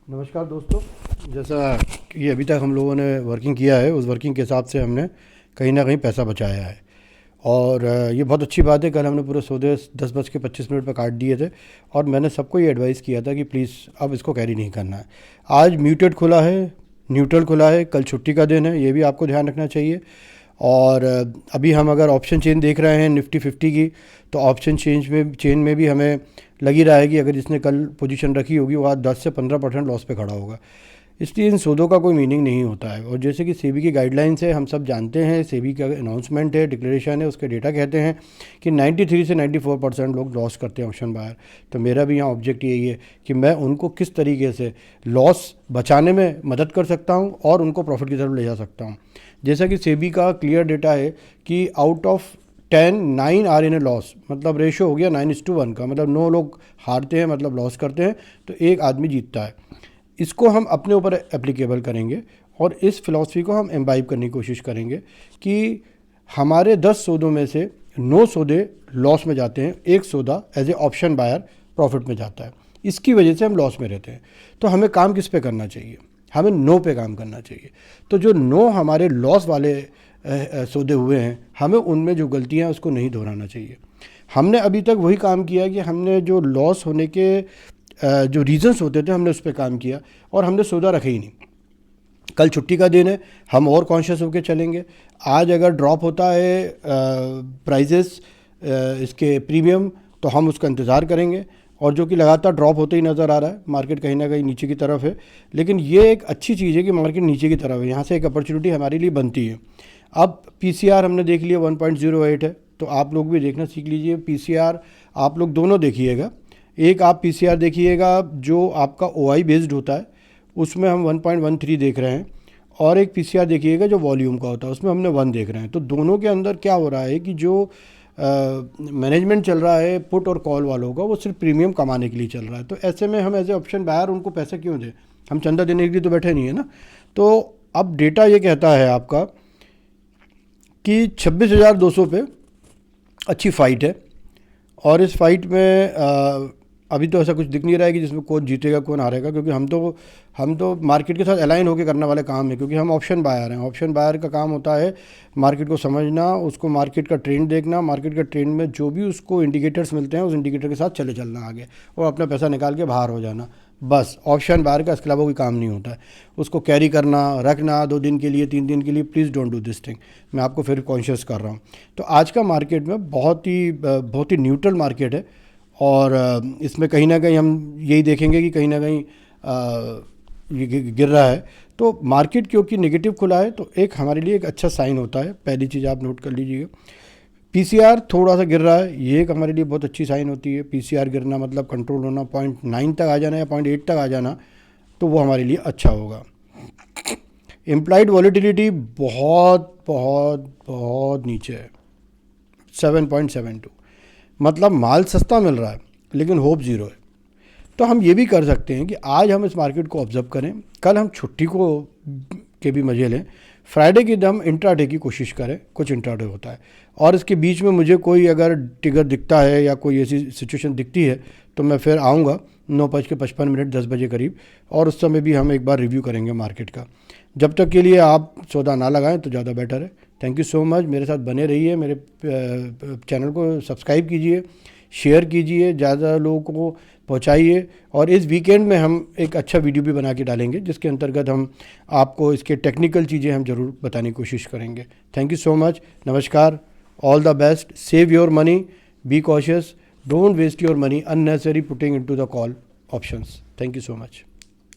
नमस्कार दोस्तों। जैसा कि अभी तक हम लोगों ने वर्किंग किया है, उस वर्किंग के हिसाब से हमने कहीं ना कहीं पैसा बचाया है। और ये बहुत अच्छी बात है। कल हमने पूरे सौदे 10:25 पर काट दिए थे और मैंने सबको ये एडवाइस किया था कि प्लीज़ अब इसको कैरी नहीं करना है। आज म्यूटेड खुला है, न्यूट्रल खुला है, कल छुट्टी का दिन है, ये भी आपको ध्यान रखना चाहिए। और अभी हम अगर ऑप्शन चेन देख रहे हैं निफ्टी 50 की, तो ऑप्शन चेन में भी हमें लग ही रहा है कि अगर जिसने कल पोजीशन रखी होगी वो आज 10 से 15% लॉस पे खड़ा होगा। इसलिए इन सौदों का कोई मीनिंग नहीं होता है। और जैसे कि सेबी की गाइडलाइंस है, हम सब जानते हैं, सेबी का अनाउंसमेंट है, डिक्लेरेशन है, उसके डेटा कहते हैं कि 93 से 94% लोग लॉस करते हैं ऑप्शन बायर। तो मेरा भी यहाँ ऑब्जेक्ट यही है कि मैं उनको किस तरीके से लॉस बचाने में मदद कर सकता हूँ और उनको प्रॉफिट की तरफ ले जा सकता हूँ। जैसा कि सेबी का क्लियर डेटा है कि out of 10 9 are in a loss, मतलब रेशो हो गया 9:1 का, मतलब 9 लोग हारते हैं, मतलब लॉस करते हैं, तो एक आदमी जीतता है। इसको हम अपने ऊपर एप्लीकेबल करेंगे और इस फिलॉसफी को हम एम्बाइब करने की कोशिश करेंगे कि हमारे 10 सौदों में से 9 सौदे लॉस में जाते हैं, एक सौदा as a option buyer profit में जाता है। इसकी वजह से हम लॉस में रहते हैं। तो हमें काम किस पे करना चाहिए? हमें नो पे काम करना चाहिए। तो जो नो हमारे लॉस वाले सौदे हुए हैं, हमें उनमें जो गलतियां उसको नहीं दोहराना चाहिए। हमने अभी तक वही काम किया कि हमने जो लॉस होने के जो रीजंस होते थे हमने उस पर काम किया और हमने सौदा रखे ही नहीं। कल छुट्टी का दिन है, हम और कॉन्शियस होकर चलेंगे। आज अगर ड्रॉप होता है प्राइजेस इसके प्रीमियम, तो हम उसका इंतज़ार करेंगे। और जो कि लगातार ड्रॉप होते ही नज़र आ रहा है, मार्केट कहीं ना कहीं नीचे की तरफ है। लेकिन ये एक अच्छी चीज़ है कि मार्केट नीचे की तरफ है, यहाँ से एक अपॉर्चुनिटी हमारे लिए बनती है। अब पीसीआर हमने देख लिया 1.08 है, तो आप लोग भी देखना सीख लीजिए। पीसीआर आप लोग दोनों देखिएगा। एक आप पीसीआर देखिएगा जो आपका ओआई बेस्ड होता है, उसमें हम 1.13 देख रहे हैं, और एक पीसीआर देखिएगा जो वॉल्यूम का होता है, उसमें हमने 1 देख रहे हैं। तो दोनों के अंदर क्या हो रहा है कि जो मैनेजमेंट चल रहा है पुट और कॉल वालों का, वो सिर्फ प्रीमियम कमाने के लिए चल रहा है। तो ऐसे में हम एज ए ऑप्शन बायर उनको पैसे क्यों दें? हम चंदा देने के लिए तो बैठे नहीं है ना। तो अब डेटा ये कहता है आपका कि 26,200 पे अच्छी फ़ाइट है। और इस फाइट में अभी तो ऐसा कुछ दिख नहीं रहा है कि जिसमें कौन जीतेगा कौन हारेगा, क्योंकि हम तो मार्केट के साथ अलाइन होकर करने वाले काम है, क्योंकि हम ऑप्शन बायर हैं। ऑप्शन बायर का काम होता है मार्केट को समझना, उसको मार्केट का ट्रेंड देखना, मार्केट का ट्रेंड में जो भी उसको इंडिकेटर्स मिलते हैं उस इंडिकेटर के साथ चलना आगे और अपना पैसा निकाल के बाहर हो जाना। बस ऑप्शन बायर का इसके अलावा कोई काम नहीं होता है। उसको कैरी करना, रखना 2 दिन के लिए 3 दिन के लिए, please don't do this thing. मैं आपको फिर कॉन्शियस कर रहा हूँ। तो आज का मार्केट में बहुत ही न्यूट्रल मार्केट है। और इसमें कहीं ना कहीं हम यही देखेंगे कि कहीं ना कहीं ये गिर रहा है। तो मार्केट क्योंकि नेगेटिव खुला है, तो एक हमारे लिए एक अच्छा साइन होता है। पहली चीज़ आप नोट कर लीजिएगा। पीसीआर थोड़ा सा गिर रहा है, ये एक हमारे लिए बहुत अच्छी साइन होती है। पीसीआर गिरना मतलब कंट्रोल होना, 0.9 तक आ जाना या 0.8 तक आ जाना, तो वो हमारे लिए अच्छा होगा। इम्प्लाइड वॉलेटिलिटी बहुत बहुत बहुत नीचे है, 7.72, मतलब माल सस्ता मिल रहा है लेकिन होप ज़ीरो है। तो हम ये भी कर सकते हैं कि आज हम इस मार्केट को ऑब्जर्व करें, कल हम छुट्टी को के भी मज़े लें, फ्राइडे के दिन हम इंट्राडे की कोशिश करें। कुछ इंट्राडे होता है और इसके बीच में मुझे कोई अगर टिगर दिखता है या कोई ऐसी सिचुएशन दिखती है तो मैं फिर आऊँगा 9:55 10 बजे करीब, और उस समय भी हम एक बार रिव्यू करेंगे मार्केट का। जब तक के लिए आप सौदा ना लगाएं तो ज़्यादा बेटर है। Thank you so much. मेरे साथ बने रहिए, मेरे चैनल को सब्सक्राइब कीजिए, शेयर कीजिए, ज़्यादा लोगों को पहुंचाइए। और इस वीकेंड में हम एक अच्छा वीडियो भी बना के डालेंगे जिसके अंतर्गत हम आपको इसके टेक्निकल चीज़ें हम ज़रूर बताने की कोशिश करेंगे। Thank you so much. नमस्कार। All the best. Save your money, be cautious, don't waste your money unnecessary putting into the call options. Thank you so much.